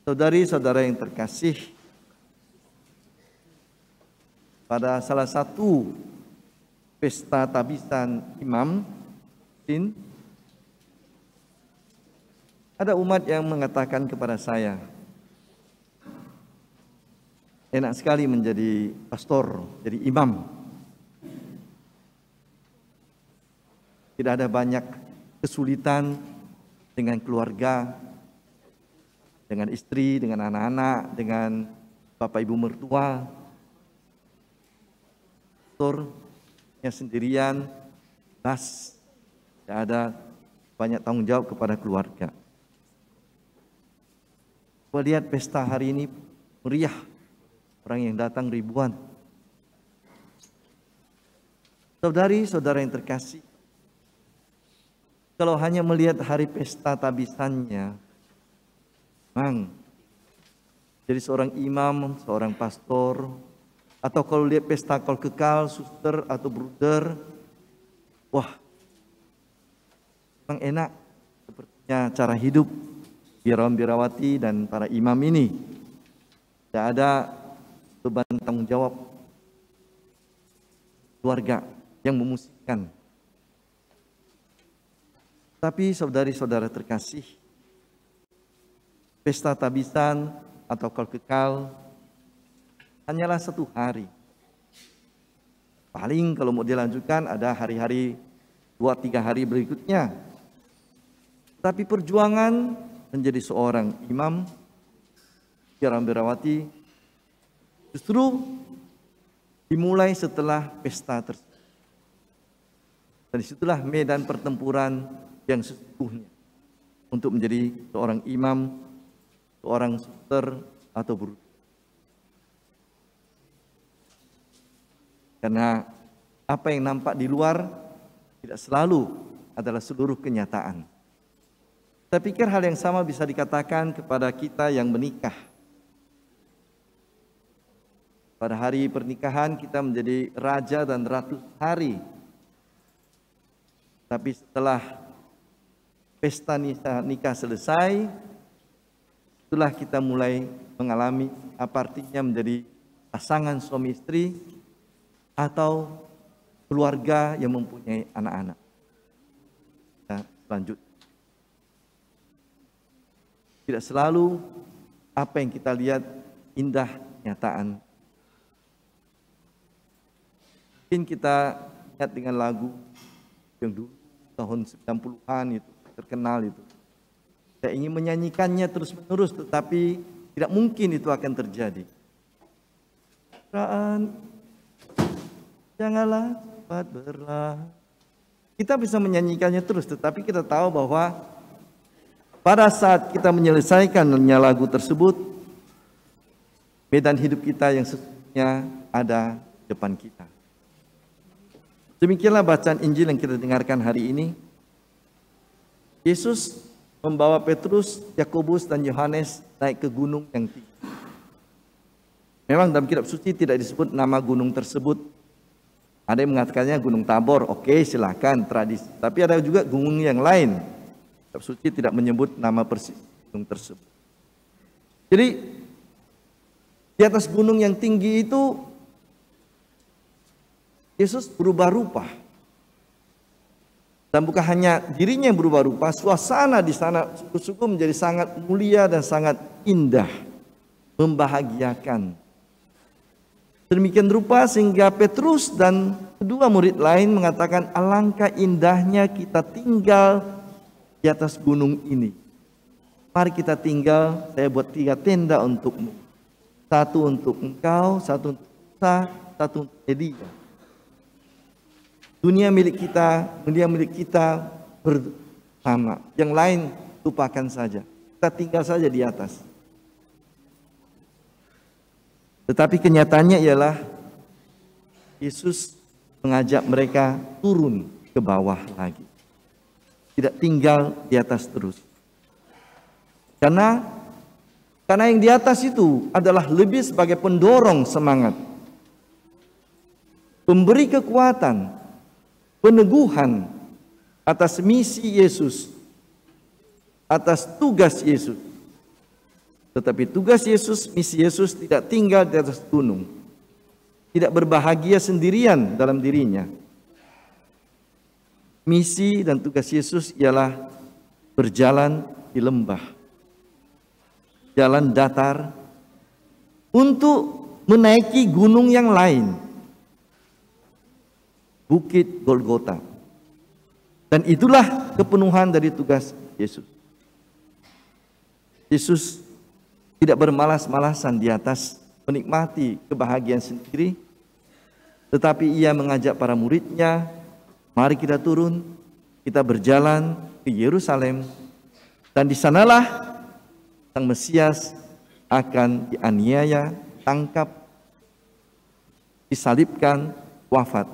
Saudari-saudara yang terkasih, pada salah satu pesta tabisan imam, ada umat yang mengatakan kepada saya, enak sekali menjadi pastor, jadi imam. Tidak ada banyak kesulitan dengan keluarga, dengan istri, dengan anak-anak, dengan bapak ibu mertua. Pastornya sendirian, tidak ada banyak tanggung jawab kepada keluarga. Saya lihat pesta hari ini meriah, orang yang datang ribuan. Saudari-saudara yang terkasih, kalau hanya melihat hari pesta tabisannya, jadi seorang imam, seorang pastor, atau kalau lihat pesta kol kekal, suster atau bruder, wah, memang enak sepertinya cara hidup biarawati dan para imam ini. Tidak ada beban tanggung jawab keluarga yang memusikkan. Tapi saudari-saudara terkasih, pesta tabisan atau kol kekal hanyalah satu hari. Paling kalau mau dilanjutkan ada hari-hari 2-3 hari berikutnya. Tapi perjuangan menjadi seorang imam, biarawati, justru dimulai setelah pesta tersebut. Dan disitulah medan pertempuran yang sesungguhnya untuk menjadi seorang imam, seorang suster atau bruder. Karena apa yang nampak di luar tidak selalu adalah seluruh kenyataan. Saya pikir hal yang sama bisa dikatakan kepada kita yang menikah. Pada hari pernikahan kita menjadi raja dan ratu hari. Tapi setelah pesta nikah selesai, itulah kita mulai mengalami apa artinya menjadi pasangan suami istri atau keluarga yang mempunyai anak-anak. Nah, lanjut. Tidak selalu apa yang kita lihat indah kenyataan. Mungkin kita lihat dengan lagu yang dulu tahun 90-an itu terkenal itu. Saya ingin menyanyikannya terus-menerus, tetapi tidak mungkin itu akan terjadi. Janganlah cepat berlalu. Kita bisa menyanyikannya terus, tetapi kita tahu bahwa pada saat kita menyelesaikan lagu tersebut, medan hidup kita yang sesungguhnya ada di depan kita. Demikianlah bacaan Injil yang kita dengarkan hari ini. Yesus membawa Petrus, Yakobus dan Yohanes naik ke gunung yang tinggi. Memang dalam kitab suci tidak disebut nama gunung tersebut. Ada yang mengatakannya Gunung Tabor. Oke, silakan, tradisi. Tapi ada juga gunung yang lain. Kitab suci tidak menyebut nama persis gunung tersebut. Jadi di atas gunung yang tinggi itu Yesus berubah rupa. Dan bukan hanya dirinya yang berubah rupa, suasana di sana sungguh-sungguh menjadi sangat mulia dan sangat indah, membahagiakan. Demikian rupa sehingga Petrus dan kedua murid lain mengatakan, alangkah indahnya kita tinggal di atas gunung ini. Mari kita tinggal, saya buat 3 tenda untukmu. 1 untuk engkau, 1 untuk Musa, 1 untuk Elia. Dunia milik kita bersama. Yang lain lupakan saja. Kita tinggal saja di atas. Tetapi kenyataannya ialah Yesus mengajak mereka turun ke bawah lagi. Tidak tinggal di atas terus. Karena yang di atas itu adalah lebih sebagai pendorong semangat. Pemberi kekuatan, peneguhan atas misi Yesus, atas tugas Yesus. Tetapi tugas Yesus, misi Yesus tidak tinggal di atas gunung. Tidak berbahagia sendirian dalam dirinya. Misi dan tugas Yesus ialah berjalan di lembah, jalan datar, untuk menaiki gunung yang lain, Bukit Golgota. Dan itulah kepenuhan dari tugas Yesus. Yesus tidak bermalas-malasan di atas menikmati kebahagiaan sendiri, tetapi ia mengajak para muridnya, mari kita turun, kita berjalan ke Yerusalem, dan di sanalah Sang Mesias akan dianiaya, tangkap, disalibkan, wafat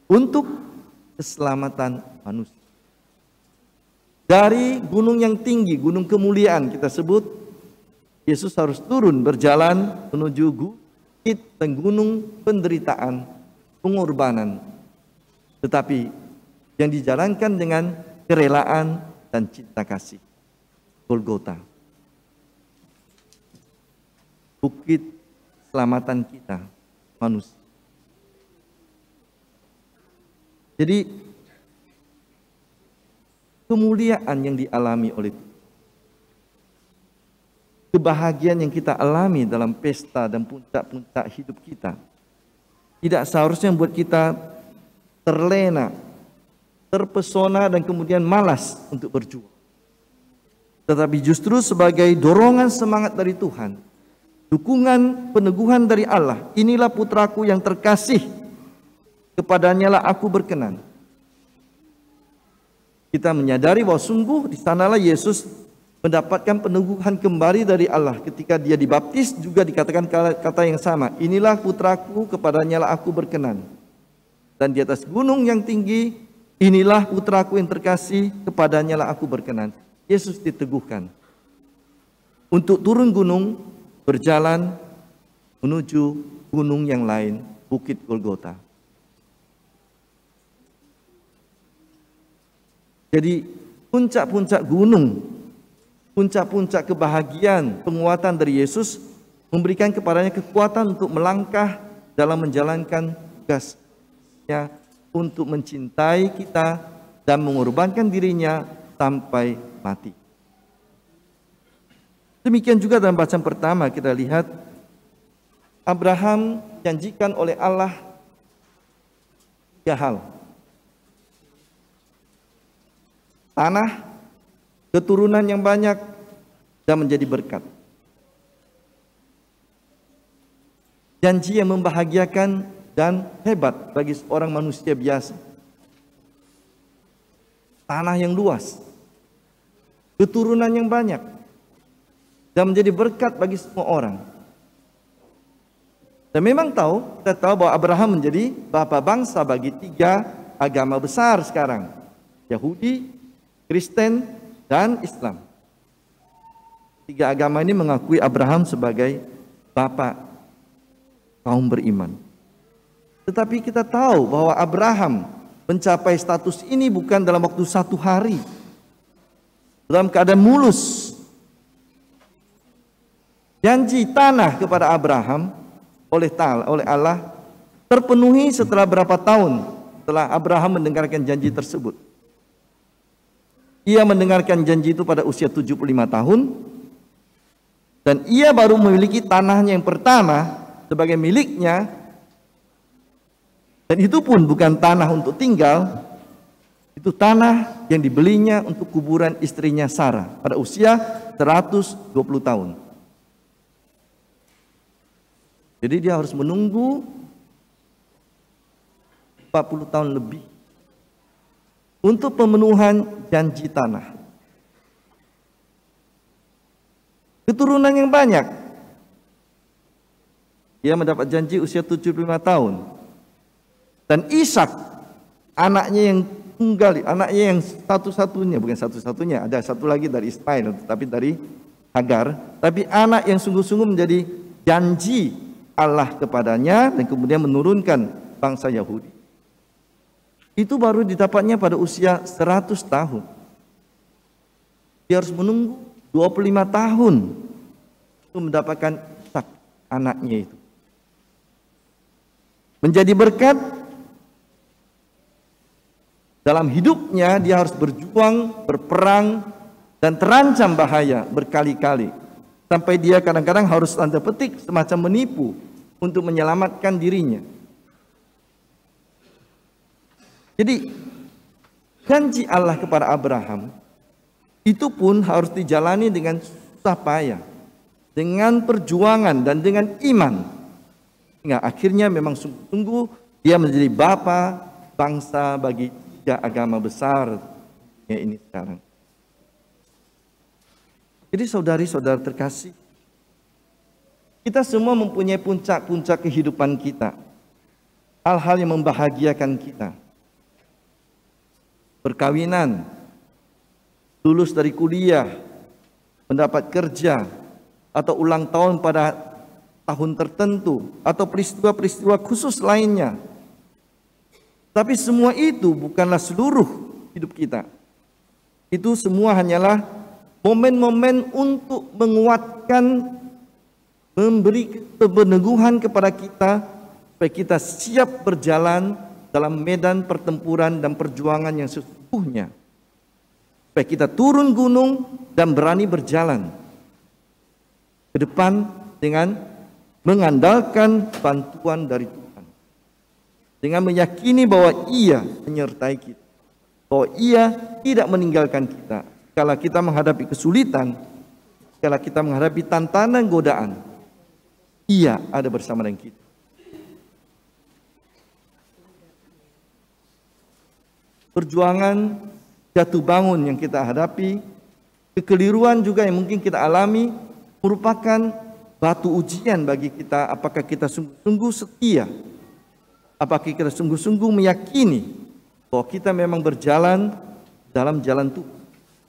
untuk keselamatan manusia. Dari gunung yang tinggi, gunung kemuliaan kita sebut, Yesus harus turun berjalan menuju bukit dan gunung penderitaan, pengorbanan. Tetapi yang dijalankan dengan kerelaan dan cinta kasih. Golgota. Bukit keselamatan kita, manusia. Jadi kemuliaan yang dialami oleh Tuhan, kebahagiaan yang kita alami dalam pesta dan puncak-puncak hidup kita, tidak seharusnya membuat kita terlena, terpesona dan kemudian malas untuk berjuang. Tetapi justru sebagai dorongan semangat dari Tuhan, dukungan peneguhan dari Allah, inilah putraku yang terkasih, kepadanya lah aku berkenan. Kita menyadari bahwa sungguh di sanalah Yesus mendapatkan peneguhan kembali dari Allah. Ketika dia dibaptis juga dikatakan kata yang sama, inilah putraku, kepadanya lah aku berkenan. Dan di atas gunung yang tinggi, inilah putraku yang terkasih, kepadanya lah aku berkenan. Yesus diteguhkan untuk turun gunung, berjalan menuju gunung yang lain, Bukit Golgota. Jadi puncak-puncak gunung, puncak-puncak kebahagiaan, penguatan dari Yesus memberikan kepadanya kekuatan untuk melangkah dalam menjalankan tugasnya untuk mencintai kita dan mengorbankan dirinya sampai mati. Demikian juga dalam bacaan pertama kita lihat Abraham janjikan oleh Allah 3 hal. Tanah, keturunan yang banyak, dan menjadi berkat. Janji yang membahagiakan dan hebat bagi seorang manusia biasa. Tanah yang luas, keturunan yang banyak, dan menjadi berkat bagi semua orang. Dan memang kita tahu bahwa Abraham menjadi bapa bangsa bagi 3 agama besar sekarang. Yahudi, Kristen, dan Islam. 3 agama ini mengakui Abraham sebagai bapak kaum beriman. Tetapi kita tahu bahwa Abraham mencapai status ini bukan dalam waktu 1 hari. Dalam keadaan mulus. Janji tanah kepada Abraham oleh Allah terpenuhi setelah berapa tahun setelah Abraham mendengarkan janji tersebut. Ia mendengarkan janji itu pada usia 75 tahun. Dan ia baru memiliki tanahnya yang pertama sebagai miliknya. Dan itu pun bukan tanah untuk tinggal. Itu tanah yang dibelinya untuk kuburan istrinya Sarah pada usia 120 tahun. Jadi dia harus menunggu 40 tahun lebih untuk pemenuhan janji tanah. Keturunan yang banyak. Dia mendapat janji usia 75 tahun. Dan Ishak, anaknya yang tunggal, anaknya yang satu-satunya, bukan satu-satunya, ada satu lagi dari Ismail, tapi dari Hagar. Tapi anak yang sungguh-sungguh menjadi janji Allah kepadanya dan kemudian menurunkan bangsa Yahudi. Itu baru didapatnya pada usia 100 tahun. Dia harus menunggu 25 tahun untuk mendapatkan Ishak, anaknya itu. Menjadi berkat dalam hidupnya, dia harus berjuang, berperang, dan terancam bahaya berkali-kali. Sampai dia kadang-kadang harus tanda petik semacam menipu untuk menyelamatkan dirinya. Jadi janji Allah kepada Abraham itu pun harus dijalani dengan susah payah, dengan perjuangan dan dengan iman. Hingga akhirnya memang sungguh-sungguh dia menjadi bapa bangsa bagi 3 agama besar ini sekarang. Jadi saudari-saudara terkasih, kita semua mempunyai puncak-puncak kehidupan kita. Hal-hal yang membahagiakan kita. Perkawinan, lulus dari kuliah, mendapat kerja, atau ulang tahun pada tahun tertentu, atau peristiwa-peristiwa khusus lainnya. Tapi semua itu bukanlah seluruh hidup kita. Itu semua hanyalah momen-momen untuk menguatkan, memberi kepeneguhan kepada kita, supaya kita siap berjalan dalam medan pertempuran dan perjuangan yang sesungguhnya. Supaya kita turun gunung dan berani berjalan ke depan dengan mengandalkan bantuan dari Tuhan. Dengan meyakini bahwa Ia menyertai kita. Bahwa Ia tidak meninggalkan kita. Kalau kita menghadapi kesulitan, kalau kita menghadapi tantangan godaan, Ia ada bersama dengan kita. Perjuangan jatuh bangun yang kita hadapi, kekeliruan juga yang mungkin kita alami, merupakan batu ujian bagi kita. Apakah kita sungguh-sungguh setia? Apakah kita sungguh-sungguh meyakini bahwa kita memang berjalan dalam jalan Tuhan?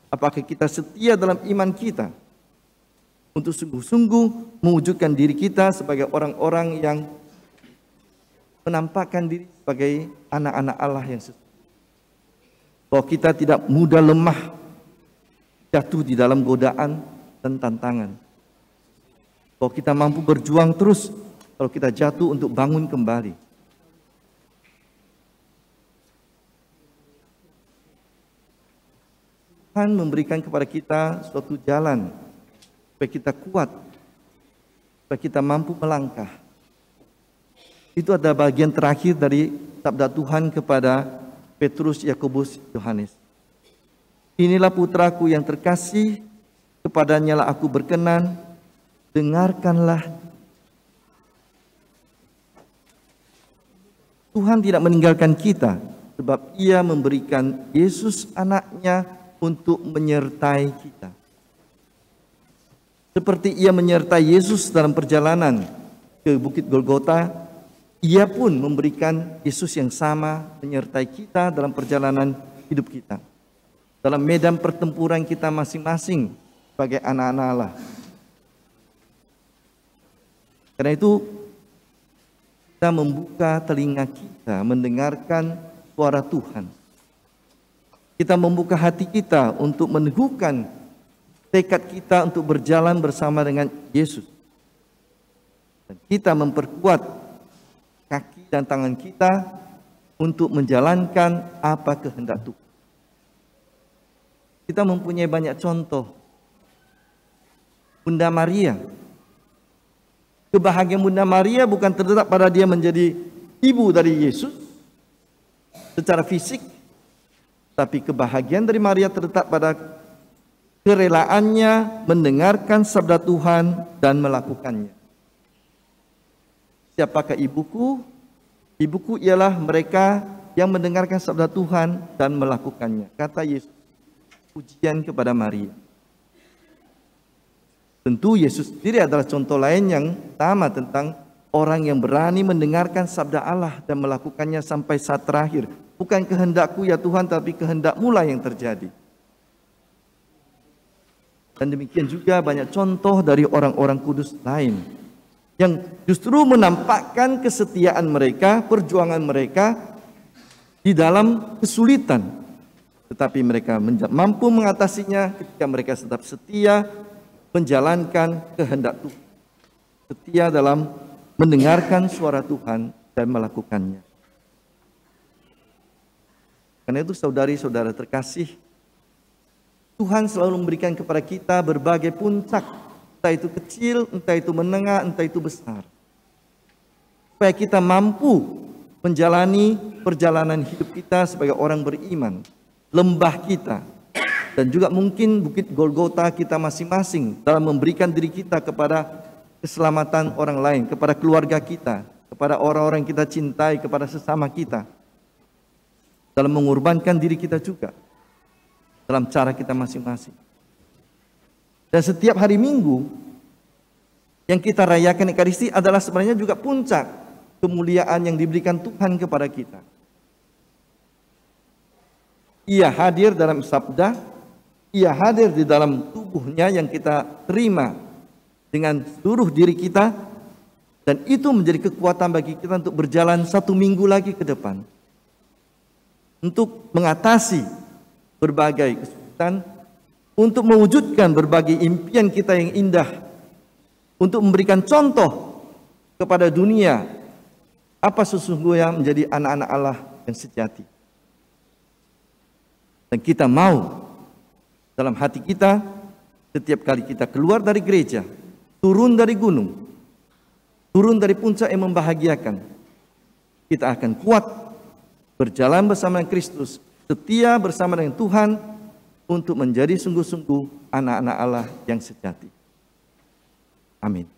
Apakah kita setia dalam iman kita untuk sungguh-sungguh mewujudkan diri kita sebagai orang-orang yang menampakkan diri sebagai anak-anak Allah yang sesungguhnya? Bahwa kita tidak mudah lemah jatuh di dalam godaan dan tantangan. Bahwa kita mampu berjuang terus kalau kita jatuh untuk bangun kembali. Tuhan memberikan kepada kita suatu jalan supaya kita kuat, supaya kita mampu melangkah. Itu adalah bagian terakhir dari sabda Tuhan kepada Petrus, Yakobus, Yohanes. Inilah putraku yang terkasih, kepadanya lah aku berkenan, dengarkanlah. Tuhan tidak meninggalkan kita, sebab Ia memberikan Yesus anaknya untuk menyertai kita. Seperti Ia menyertai Yesus dalam perjalanan ke Bukit Golgota, Ia pun memberikan Yesus yang sama menyertai kita dalam perjalanan hidup kita. Dalam medan pertempuran kita masing-masing sebagai anak-anak Allah. Karena itu kita membuka telinga kita mendengarkan suara Tuhan. Kita membuka hati kita untuk meneguhkan tekad kita untuk berjalan bersama dengan Yesus. Dan kita memperkuat kaki dan tangan kita untuk menjalankan apa kehendak Tuhan. Kita mempunyai banyak contoh. Bunda Maria. Kebahagiaan Bunda Maria bukan terletak pada dia menjadi ibu dari Yesus secara fisik, tapi kebahagiaan dari Maria terletak pada kerelaannya mendengarkan sabda Tuhan dan melakukannya. Siapakah ibuku? Ibuku ialah mereka yang mendengarkan sabda Tuhan dan melakukannya. Kata Yesus, pujian kepada Maria. Tentu Yesus sendiri adalah contoh lain yang sama tentang orang yang berani mendengarkan sabda Allah dan melakukannya sampai saat terakhir. Bukan kehendakku ya Tuhan, tapi kehendak-Mu lah yang terjadi. Dan demikian juga banyak contoh dari orang-orang kudus lain yang justru menampakkan kesetiaan mereka, perjuangan mereka di dalam kesulitan. tetapi mereka mampu mengatasinya ketika mereka tetap setia menjalankan kehendak Tuhan, setia dalam mendengarkan suara Tuhan dan melakukannya. Karena itu saudari-saudara terkasih, Tuhan selalu memberikan kepada kita berbagai puncak, entah itu kecil, entah itu menengah, entah itu besar, supaya kita mampu menjalani perjalanan hidup kita sebagai orang beriman, lembah kita, dan juga mungkin bukit Golgota kita masing-masing dalam memberikan diri kita kepada keselamatan orang lain, kepada keluarga kita, kepada orang-orang yang kita cintai, kepada sesama kita, dalam mengorbankan diri kita juga dalam cara kita masing-masing. Dan setiap hari Minggu yang kita rayakan Ekaristi adalah sebenarnya juga puncak kemuliaan yang diberikan Tuhan kepada kita. Ia hadir dalam sabda, ia hadir di dalam tubuhnya yang kita terima dengan seluruh diri kita, dan itu menjadi kekuatan bagi kita untuk berjalan 1 minggu lagi ke depan, untuk mengatasi berbagai kesulitan, untuk mewujudkan berbagai impian kita yang indah, untuk memberikan contoh kepada dunia apa sesungguhnya menjadi anak-anak Allah yang sejati. Dan kita mau dalam hati kita, setiap kali kita keluar dari gereja, turun dari gunung, turun dari puncak yang membahagiakan, kita akan kuat berjalan bersama dengan Kristus, setia bersama dengan Tuhan untuk menjadi sungguh-sungguh anak-anak Allah yang sejati. Amin.